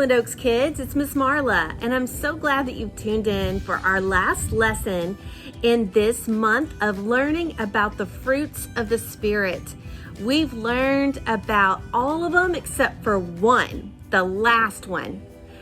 Highland Oaks kids, it's Miss Marla, and I'm so glad that you've tuned in for our last lesson in this month of learning about the fruits of the Spirit. We've learned about all of them except for one, the last one.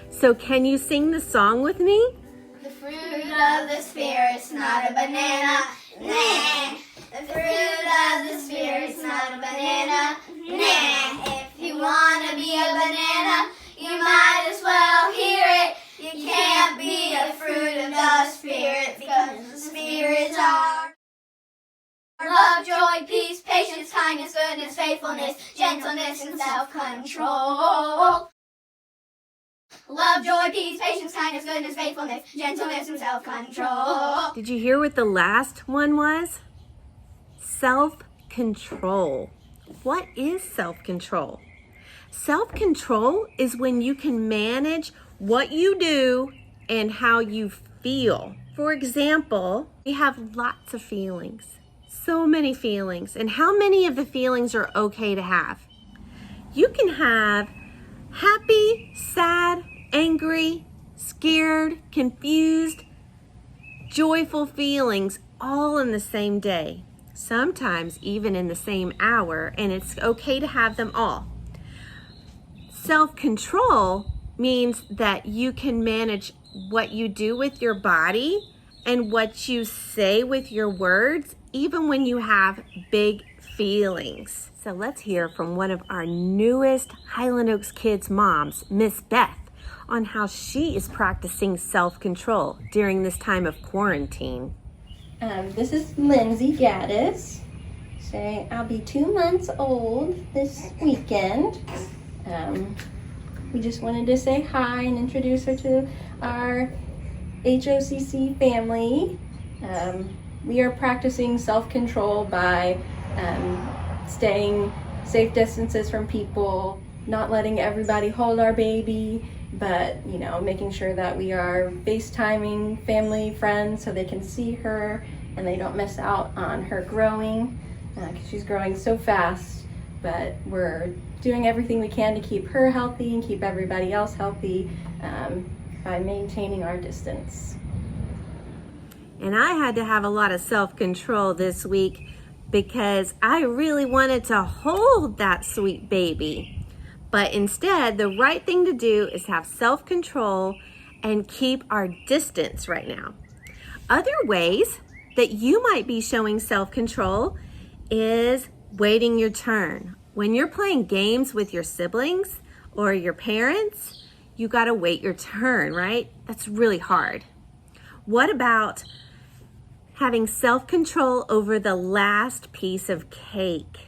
So can you sing the song with me? The fruit of the Spirit's not a banana, nah. The fruit of the Spirit's not a banana, nah. If you want to be a banana, you might as well hear it. You can't be a fruit of the Spirit because the Spirit's are love, joy, peace, patience, kindness, goodness, faithfulness, gentleness, and self-control. Love, joy, peace, patience, kindness, goodness, faithfulness, gentleness, and self-control. Did you hear what the last one was? Self-control. What is self-control? Self-control is when you can manage what you do and how you feel. For example, we have lots of feelings, so many feelings. And how many of the feelings are okay to have? You can have happy, sad, angry, scared, confused, joyful feelings all in the same day, sometimes even in the same hour, and it's okay to have them all. Self-control means that you can manage what you do with your body and what you say with your words, even when you have big feelings. So let's hear from one of our newest Highland Oaks kids' moms, Miss Beth, on how she is practicing self-control during this time of quarantine. This is Lindsay Gaddis. So I'll be 2 months old this weekend. We just wanted to say hi and introduce her to our HOCC family. We are practicing self-control by staying safe distances from people, not letting everybody hold our baby, but making sure that we are FaceTiming family, friends, so they can see her and they don't miss out on her growing, because she's growing so fast. But we're doing everything we can to keep her healthy and keep everybody else healthy by maintaining our distance. And I had to have a lot of self-control this week because I really wanted to hold that sweet baby. But instead, the right thing to do is have self-control and keep our distance right now. Other ways that you might be showing self-control is waiting your turn. When you're playing games with your siblings or your parents, you gotta wait your turn, right? That's really hard. What about having self-control over the last piece of cake?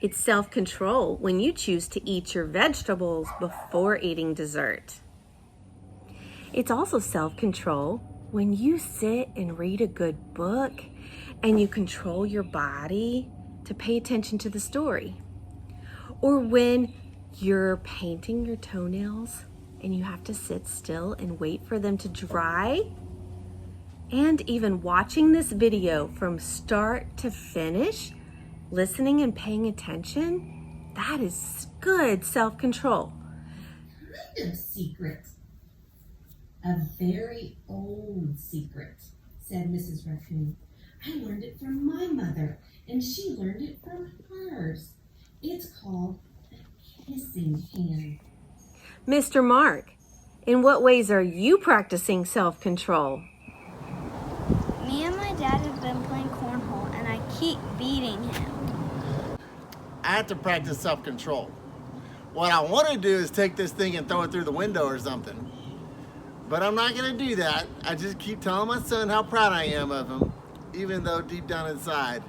It's self-control when you choose to eat your vegetables before eating dessert. It's also self-control when you sit and read a good book and you control your body to pay attention to the story. Or when you're painting your toenails and you have to sit still and wait for them to dry. And even watching this video from start to finish, listening and paying attention, that is good self-control. Kind of secret. A very old secret, said Mrs. Raccoon. I learned it from my mother, and she learned it from hers. It's called the kissing hand. Mr. Mark, in what ways are you practicing self-control? Me and my dad have been playing cornhole, and I keep beating him. I have to practice self-control. What I want to do is take this thing and throw it through the window or something. But I'm not going to do that. I just keep telling my son how proud I am of him, even though deep down inside,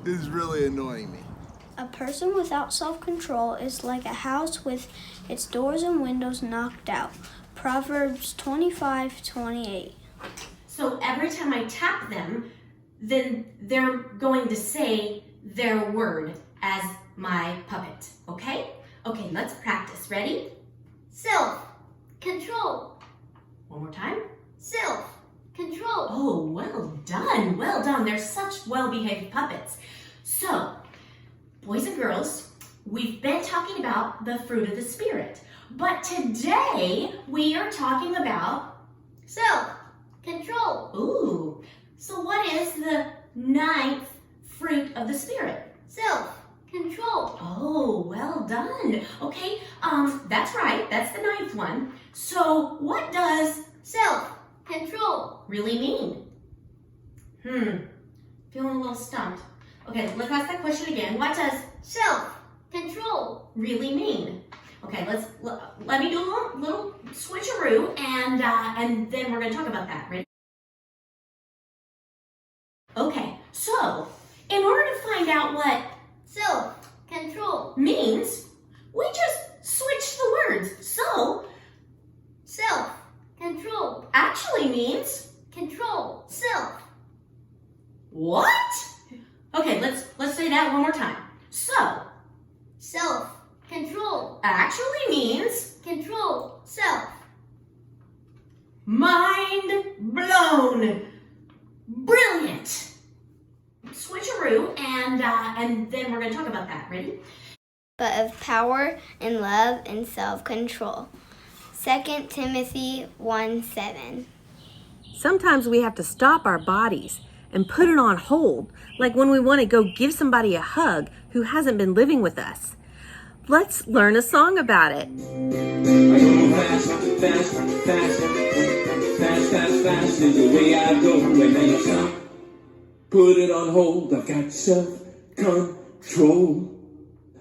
this is really annoying me. A person without self-control is like a house with its doors and windows knocked out. Proverbs 25:28. So every time I tap them, then they're going to say their word as my puppet, okay? Okay, let's practice. Ready? Self-control. One more time. Self-control. Oh, well done, well done. They're such well-behaved puppets. So, boys and girls, we've been talking about the fruit of the Spirit. But today we are talking about, self-control. ooh, so what is the 9th fruit of the Spirit? Self-control. Oh, well done. Okay, that's right. That's the 9th one. So what does Self-control. really mean? Feeling a little stumped. Okay, let's ask that question again. What does Self-control. really mean? Okay, let me do a little switcheroo, and then we're going to talk about that. Ready? Okay, so in order to find out what Self-control. means, we just switch the words. So Self-control. actually means Control. Self. what? Okay, let's say that one more time. So Self-control. actually means Control. Self. mind blown. Brilliant. Switcheroo, and then we're going to talk about that. Ready? But of power and love and self-control. 2 Timothy 1:7. Sometimes we have to stop our bodies and put it on hold, like when we want to go give somebody a hug who hasn't been living with us. Let's learn a song about it. I go fast, fast, fast, fast, fast, fast is the way I go. And then I stop, put it on hold. I've got self-control.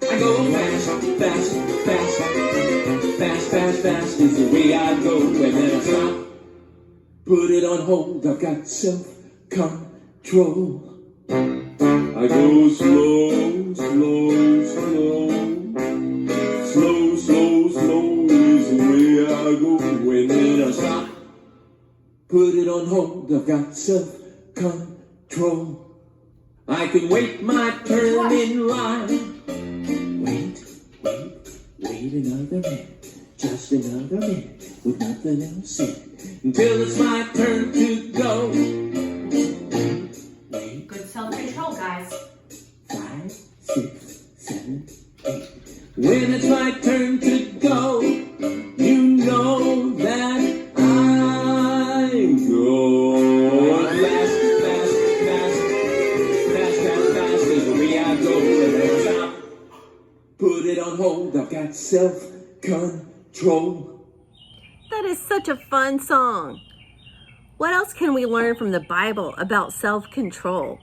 I go fast, fast, fast, fast, fast, fast is the way I go. And then I stop, put it on hold. I've got self-control. I go slow, slow, slow. Slow, slow, slow is the way I go. And then I stop, put it on hold. I've got self-control. I can wait my turn in line. Wait another minute. Just another minute with nothing else in it. Until it's my turn to go. Wait. Good self-control, guys. 5, 6, 7, 8. When it's my turn to go, you know that I go fast, fast, fast, fast, fast, fast is the way I go. And then stop, put it on hold. I've got self-control. That is such a fun song. What else can we learn from the Bible about self-control?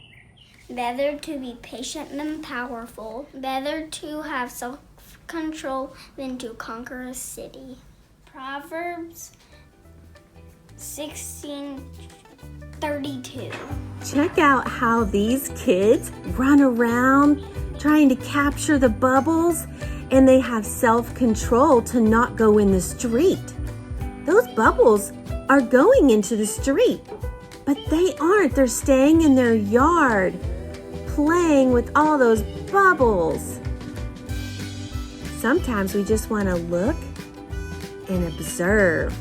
Better to be patient than powerful. Better to have self-control than to conquer a city. Proverbs 16:32. Check out how these kids run around trying to capture the bubbles, and they have self-control to not go in the street. Those bubbles are going into the street, but they aren't. They're staying in their yard, playing with all those bubbles. Sometimes we just want to look and observe.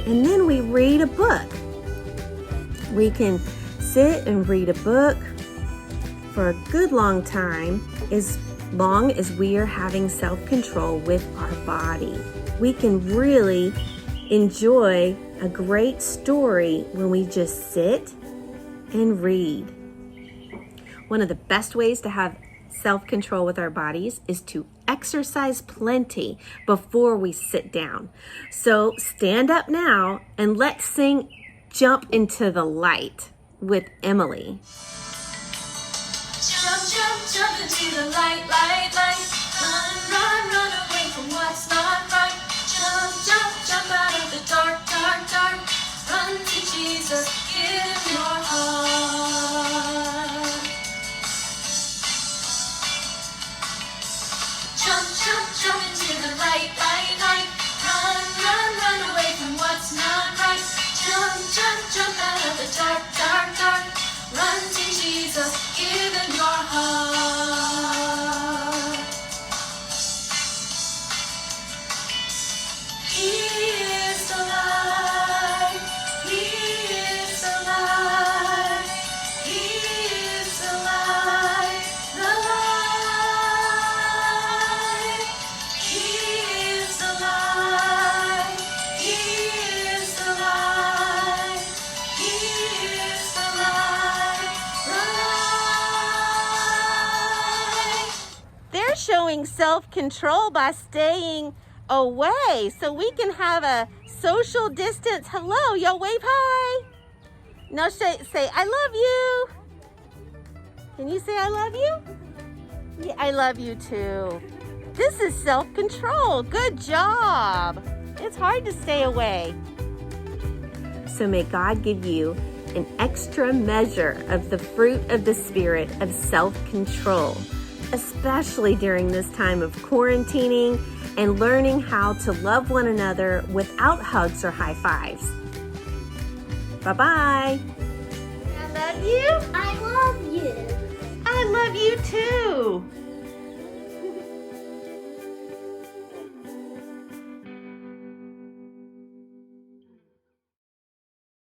And then we read a book. We can sit and read a book for a good long time, as long as we are having self-control with our body. We can really enjoy a great story when we just sit and read. One of the best ways to have self-control with our bodies is to exercise plenty before we sit down. So stand up now and let's sing Jump into the Light with Emily. Jump, jump, jump into the light, light, light. Run, run, run away from what's not right. Jump, jump, jump out of the dark, dark, dark. Run to Jesus, give him your heart. Jump, jump, jump into the light, light, light. Run, run, run away from what's not right. Jump, jump, jump out of the dark, dark, dark. Run to Jesus, give him your heart. He is the light, he is showing self-control by staying away so we can have a social distance. Hello, y'all wave hi. Now say I love you. Can you say I love you? Yeah, I love you too. This is self-control. Good job. It's hard to stay away. So may God give you an extra measure of the fruit of the Spirit of self-control, especially during this time of quarantining and learning how to love one another without hugs or high fives. Bye-bye. I love you. I love you. I love you too.